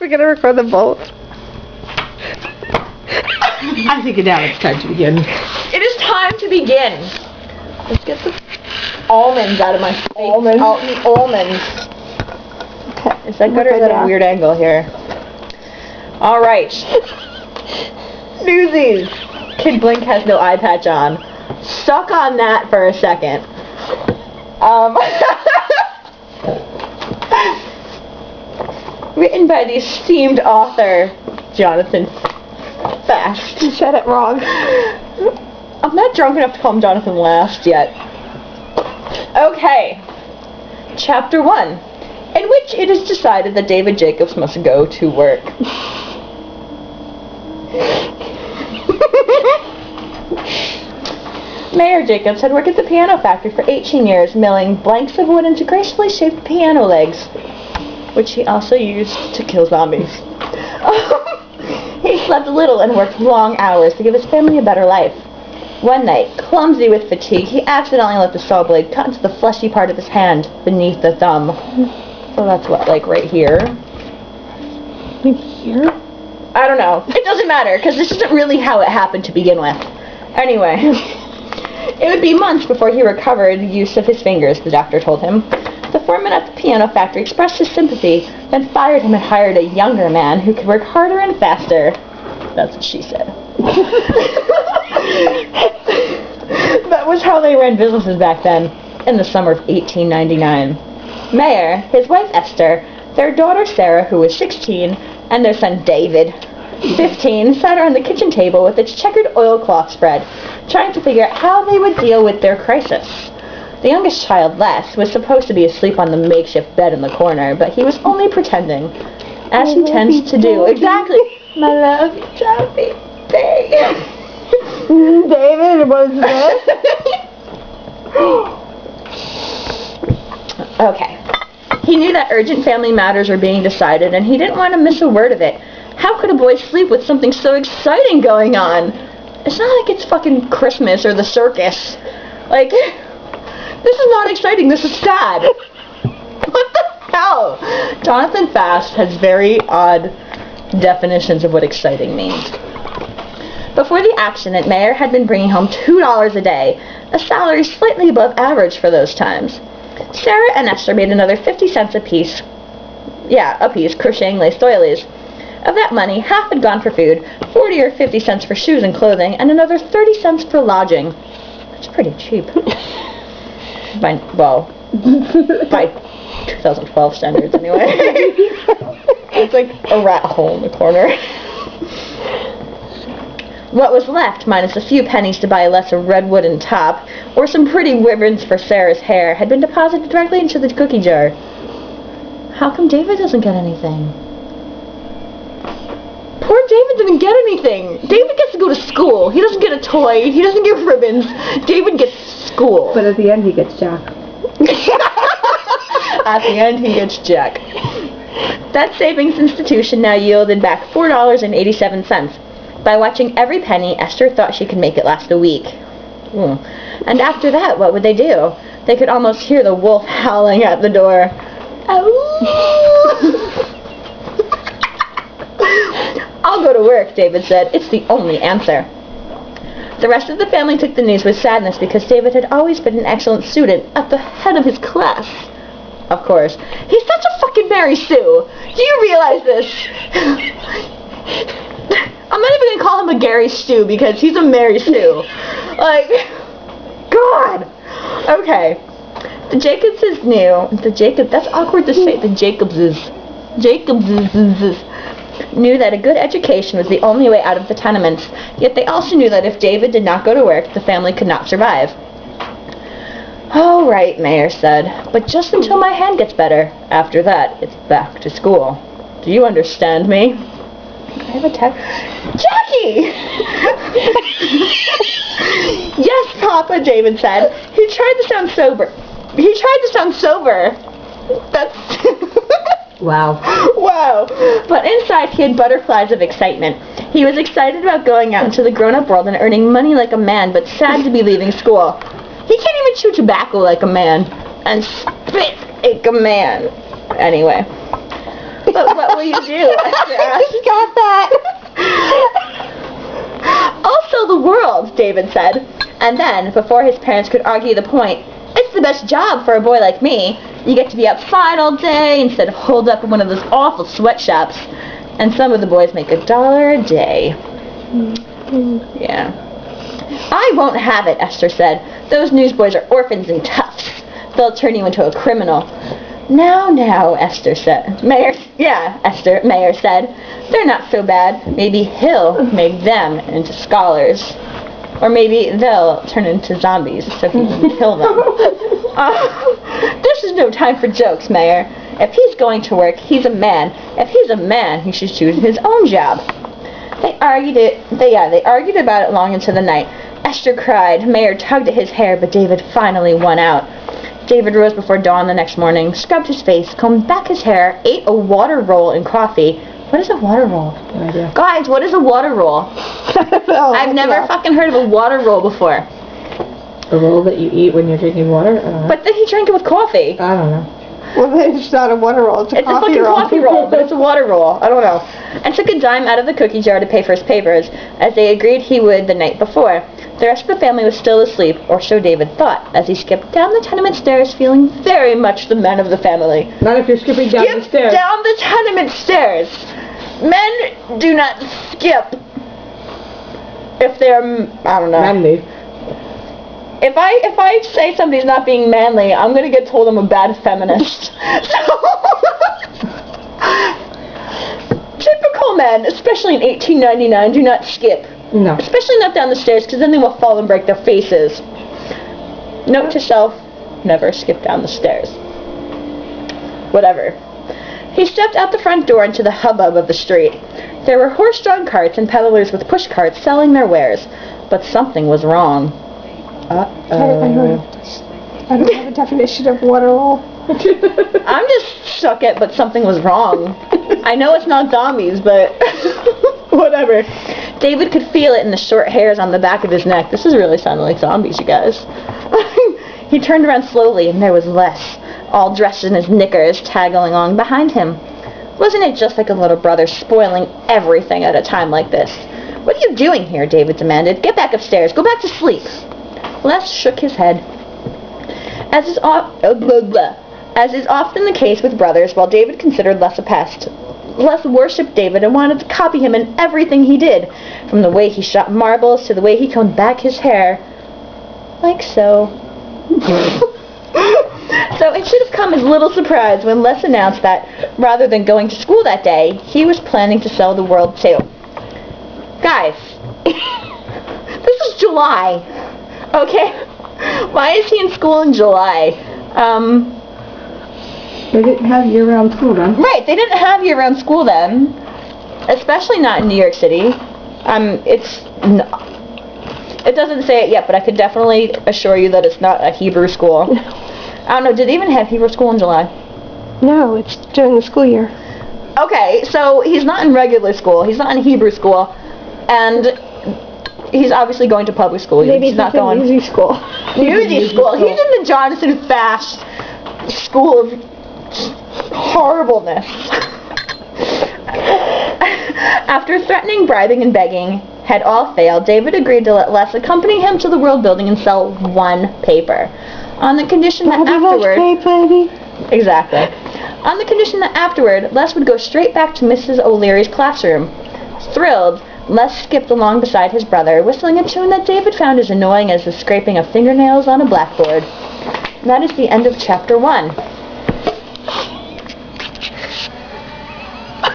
gonna record them both. I think now it's time to begin. It is time to begin. Let's get the almonds out of my face. Almonds? Almonds. Okay. Is that good or is that a weird angle here? Alright. Newsies. Kid Blink has no eye patch on. Suck on that for a second. Written by the esteemed author, Jonathan Fast. You said it wrong. I'm not drunk enough to call him Jonathan Last yet. Okay. Chapter 1, in which it is decided that David Jacobs must go to work. Mayor Jacobs had worked at the piano factory for 18 years, milling blanks of wood into gracefully shaped piano legs, which he also used to kill zombies. He slept little and worked long hours to give his family a better life. One night, clumsy with fatigue, he accidentally let the saw blade cut into the fleshy part of his hand beneath the thumb. So that's what, like right here? Maybe here? I don't know. It doesn't matter, because this isn't really how it happened to begin with. Anyway, it would be months before he recovered use of his fingers, the doctor told him. The foreman at the piano factory expressed his sympathy, then fired him and hired a younger man who could work harder and faster. That's what she said. That was how they ran businesses back then, in the summer of 1899. Mayer, his wife Esther, their daughter Sarah, who was 16, and their son David, 15, sat around the kitchen table with its checkered oilcloth spread, trying to figure out how they would deal with their crisis. The youngest child, Les, was supposed to be asleep on the makeshift bed in the corner, but he was only pretending, as he tends to do. Exactly. My love, you drive me big. David, what is this? Okay. He knew that urgent family matters were being decided, and he didn't want to miss a word of it. How could a boy sleep with something so exciting going on? It's not like it's fucking Christmas or the circus. Like, this is not exciting, this is sad. What the hell? Jonathan Fast has very odd definitions of what exciting means. Before the accident, Mayer had been bringing home $2 a day, a salary slightly above average for those times. Sarah and Esther made another 50 cents apiece. Crocheting lace doilies. Of that money, half had gone for food, 40 or 50 cents for shoes and clothing, and another 30 cents for lodging. That's pretty cheap. By 2012 standards, anyway. It's like a rat hole in the corner. What was left, minus a few pennies to buy Les a red wooden top, or some pretty ribbons for Sarah's hair, had been deposited directly into the cookie jar. How come David doesn't get anything? Poor David didn't get anything. David gets to go to school. He doesn't get a toy. He doesn't get ribbons. David gets school. But at the end, he gets Jack. At the end, he gets Jack. That savings institution now yielded back $4.87. By watching every penny, Esther thought she could make it last a week. And after that, what would they do? They could almost hear the wolf howling at the door. I'll go to work, David said. It's the only answer. The rest of the family took the news with sadness because David had always been an excellent student, at the head of his class. Of course. He's such a fucking Mary Sue. Do you realize this? I'm not even going to call him a Gary Stew because he's a Mary Sue. Like, God. Okay. The Jacobses knew. That's awkward to say. The Jacobses knew that a good education was the only way out of the tenements, yet they also knew that if David did not go to work, the family could not survive. All right, Mayer said, but just until my hand gets better. After that, it's back to school. Do you understand me? I have a text. Jackie! Yes, Papa, David said. He tried to sound sober. That's... Wow. Wow. But inside he had butterflies of excitement. He was excited about going out into the grown-up world and earning money like a man, but sad to be leaving school. He can't even chew tobacco like a man, and spit like a man. Anyway. But what will you do? Esther asked. He got that. Also the world, David said. And then, before his parents could argue the point, it's the best job for a boy like me. You get to be outside all day instead of holed up in one of those awful sweatshops. And some of the boys make $1 a day. Yeah. I won't have it, Esther said. Those newsboys are orphans and toughs. They'll turn you into a criminal. Now, Esther said. Mayor said. They're not so bad. Maybe he'll make them into scholars. Or maybe they'll turn into zombies so he can kill them. This is no time for jokes, Mayor. If he's going to work, he's a man. If he's a man, he should choose his own job. They argued about it long into the night. Esther cried. Mayor tugged at his hair, but David finally won out. David rose before dawn the next morning, scrubbed his face, combed back his hair, ate a water roll and coffee. What is a water roll? No idea. Guys, what is a water roll? I've never fucking heard of a water roll before. A roll that you eat when you're drinking water? I don't know. But then he drank it with coffee. I don't know. Well, then it's not a water roll. It's a coffee roll. It's a fucking coffee roll, but it's a water roll. I don't know. And took a dime out of the cookie jar to pay for his papers, as they agreed he would the night before. The rest of the family was still asleep, or so David thought, as he skipped down the tenement stairs, feeling very much the man of the family. Not if you're skipping down the stairs. Down the tenement stairs. Men do not skip if they're, I don't know. Manly. If I say somebody's not being manly, I'm gonna get told I'm a bad feminist. Typical men, especially in 1899, do not skip. No. Especially not down the stairs, because then they will fall and break their faces. Note to self, never skip down the stairs. Whatever. He stepped out the front door into the hubbub of the street. There were horse-drawn carts and peddlers with push carts selling their wares, but something was wrong. I don't have a definition of water roll. I'm just stuck at, but something was wrong. I know it's not zombies, but whatever. David could feel it in the short hairs on the back of his neck. This is really sounding like zombies, you guys. He turned around slowly, and there was Les, all dressed in his knickers, tagging along behind him. Wasn't it just like a little brother spoiling everything at a time like this? What are you doing here? David demanded. Get back upstairs. Go back to sleep. Les shook his head. As is often the case with brothers, while David considered Les a pest, Les worshipped David and wanted to copy him in everything he did, from the way he shot marbles to the way he combed back his hair. Like so. So it should have come as little surprise when Les announced that, rather than going to school that day, he was planning to sell the world too. Guys, this is July, okay? Why is he in school in July? They didn't have year-round school then. Right, they didn't have year-round school then, especially not in New York City. It doesn't say it yet, but I could definitely assure you that it's not a Hebrew school. I don't know, did they even have Hebrew school in July? No, it's during the school year. Okay, so he's not in regular school, he's not in Hebrew school, and he's obviously going to public school. Maybe he's not going Newsies school. Newsies school. He's in the Jonathan Fast school of horribleness. After threatening, bribing, and begging had all failed, David agreed to let Les accompany him to the World Building and sell one paper, on the condition that afterward. Exactly. On the condition that afterward, Les would go straight back to Mrs. O'Leary's classroom. Thrilled, Les skipped along beside his brother, whistling a tune that David found as annoying as the scraping of fingernails on a blackboard. And that is the end of chapter 1.